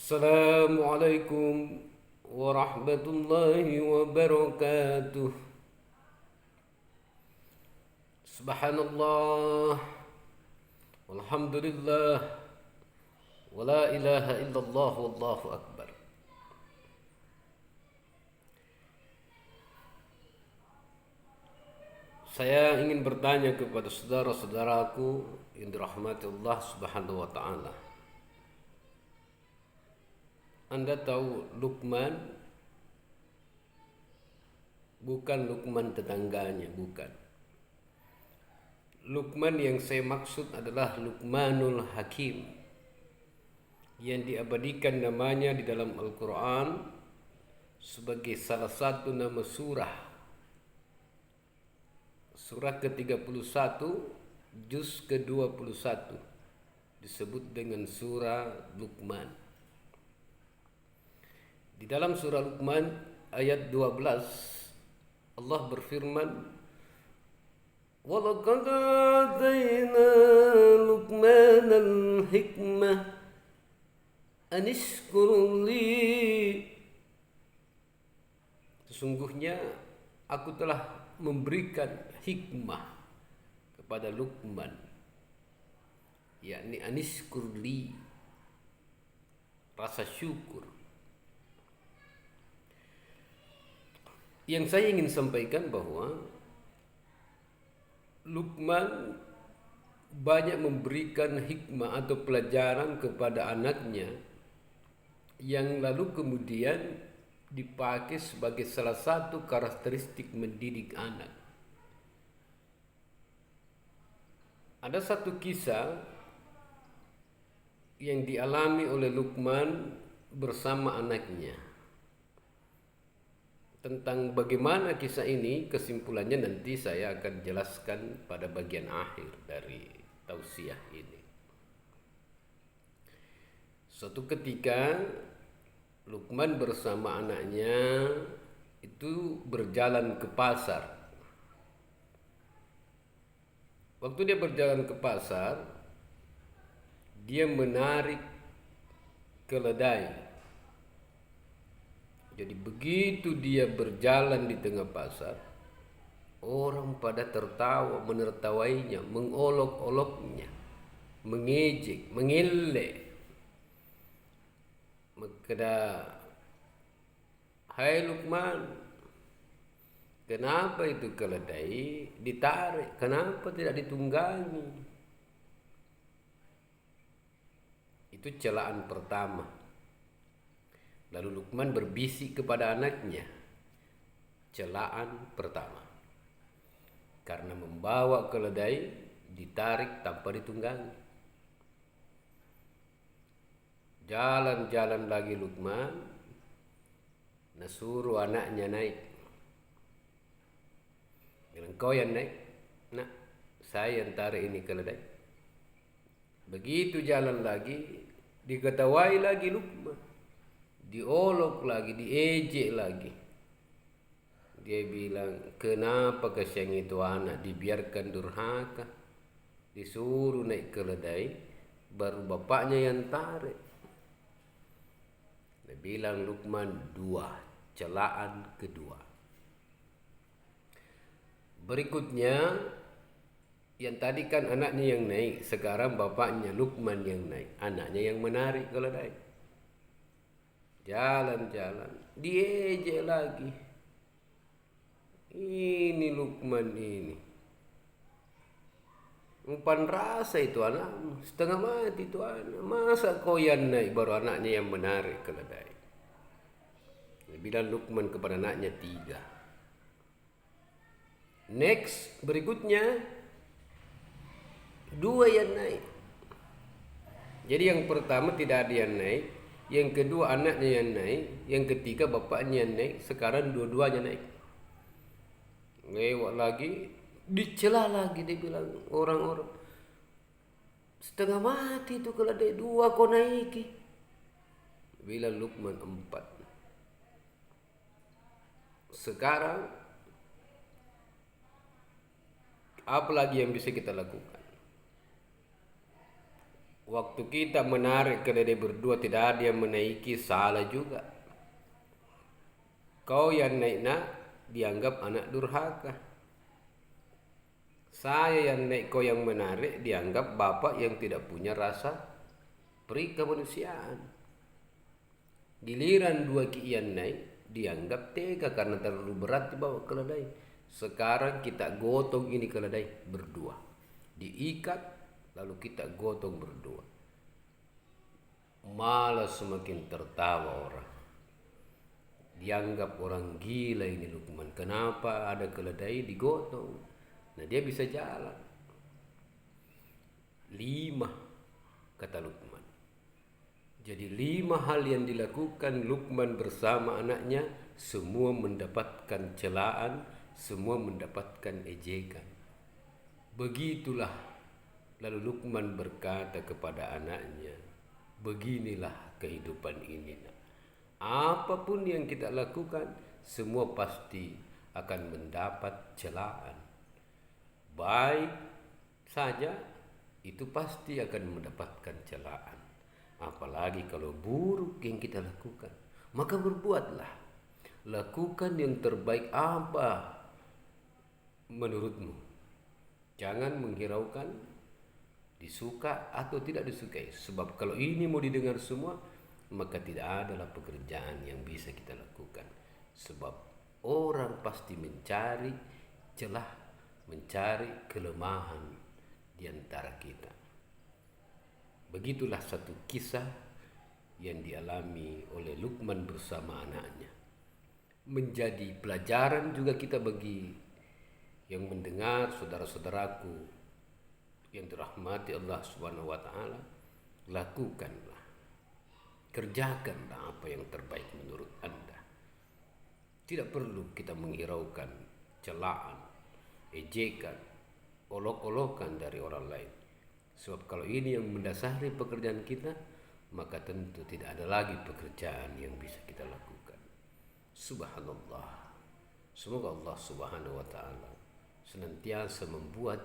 Assalamualaikum warahmatullahi wabarakatuh. Subhanallah, walhamdulillah, wala ilaha illallah, wallahu akbar. Saya ingin bertanya kepada saudara-saudaraku yang dirahmati Allah Subhanahu wa taala. Anda tahu Luqman? Bukan Luqman tetangganya, bukan. Luqman yang saya maksud adalah Luqmanul Hakim, yang diabadikan namanya di dalam Al-Quran sebagai salah satu nama surah. Surah ke-31, juz ke-21 disebut dengan surah Luqman. Di dalam surah Luqman ayat 12 Allah berfirman, وَلَقَدْ آتَيْنَا لُقْمَانَ الْحِكْمَةَ أَنِ اشْكُرْ لِي. Sesungguhnya aku telah memberikan hikmah kepada Luqman, yakni anishkur li, rasa syukur. Yang saya ingin sampaikan bahwa Luqman banyak memberikan hikmah atau pelajaran kepada anaknya yang lalu kemudian dipakai sebagai salah satu karakteristik mendidik anak. Ada satu kisah yang dialami oleh Luqman bersama anaknya. Tentang bagaimana kisah ini, kesimpulannya nanti saya akan jelaskan pada bagian akhir dari tausiah ini. Suatu ketika Luqman bersama anaknya itu berjalan ke pasar. Waktu dia berjalan ke pasar, dia menarik keledai. Jadi begitu dia berjalan di tengah pasar, orang pada tertawa, menertawainya, mengolok-oloknya, mengejek, mengelek. Maka, hai Luqman, kenapa itu keledai ditarik? Kenapa tidak ditunggangi? Itu celaan pertama. Lalu Luqman berbisik kepada anaknya, celaan pertama, karena membawa keledai ditarik tanpa ditunggangi. Jalan-jalan lagi Luqman, suruh anaknya naik. Bilang, kau yang naik, nak, saya yang tarik ini keledai. Begitu jalan lagi, diketawai lagi Luqman, diolok lagi, diejek lagi. Dia bilang, kenapa kasihan itu anak dibiarkan durhaka, disuruh naik keledai, baru bapaknya yang tarik. Dia bilang Luqman, dua, celaan kedua. Berikutnya, yang tadi kan anaknya yang naik, sekarang bapaknya Luqman yang naik, anaknya yang menarik keledai. Jalan-jalan, diejek lagi. Ini Luqman ini, umpan rasa itu anak, setengah mati itu anak. Masa kau yang naik, baru anaknya yang menarik keledai. Dia bilang Luqman kepada anaknya, tiga. Next, berikutnya, dua yang naik. Jadi yang pertama tidak ada yang naik, yang kedua anaknya yang naik, yang ketiga bapaknya yang naik, sekarang dua-duanya naik. Lewat lagi, dicela lagi, dia bilang orang-orang, setengah mati itu keledai, dua kau naiki. Bilang Luqman, empat. Sekarang apa lagi yang bisa kita lakukan? Waktu kita menarik keledai berdua tidak ada yang menaiki, salah juga. Kau yang naik nak dianggap anak durhaka. Saya yang naik, kau yang menarik dianggap bapak yang tidak punya rasa peri kemanusiaan. Giliran dua kian naik dianggap tega karena terlalu berat dibawa keledai. Sekarang kita gotong ini keledai berdua, diikat lalu kita gotong berdua. Malah semakin tertawa orang. Dianggap orang gila ini Luqman. Kenapa ada keledai digotong? Nah dia bisa jalan. 5 kata Luqman. Jadi 5 hal yang dilakukan Luqman bersama anaknya, semua mendapatkan celaan, semua mendapatkan ejekan. Begitulah lalu Luqman berkata kepada anaknya, beginilah kehidupan ini nak. Apapun yang kita lakukan, semua pasti akan mendapat celaan. Baik saja, itu pasti akan mendapatkan celaan. Apalagi kalau buruk yang kita lakukan, maka berbuatlah. Lakukan yang terbaik apa menurutmu. Jangan menghiraukan disuka atau tidak disukai. Sebab kalau ini mau didengar semua, maka tidak adalah pekerjaan yang bisa kita lakukan. Sebab orang pasti mencari celah, mencari kelemahan di antara kita. Begitulah satu kisah yang dialami oleh Luqman bersama anaknya. Menjadi pelajaran juga kita bagi yang mendengar, saudara-saudaraku yang dirahmati Allah Subhanahu wa taala. Lakukanlah, kerjakanlah apa yang terbaik menurut Anda. Tidak perlu kita menghiraukan celaan, ejekan, olok-olokan dari orang lain. Sebab kalau ini yang mendasari pekerjaan kita, maka tentu tidak ada lagi pekerjaan yang bisa kita lakukan. Subhanallah. Semoga Allah Subhanahu wa taala senantiasa membuat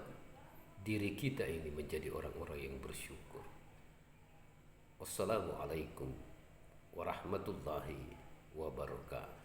diri kita ini menjadi orang-orang yang bersyukur. Wassalamualaikum warahmatullahi wabarakatuh.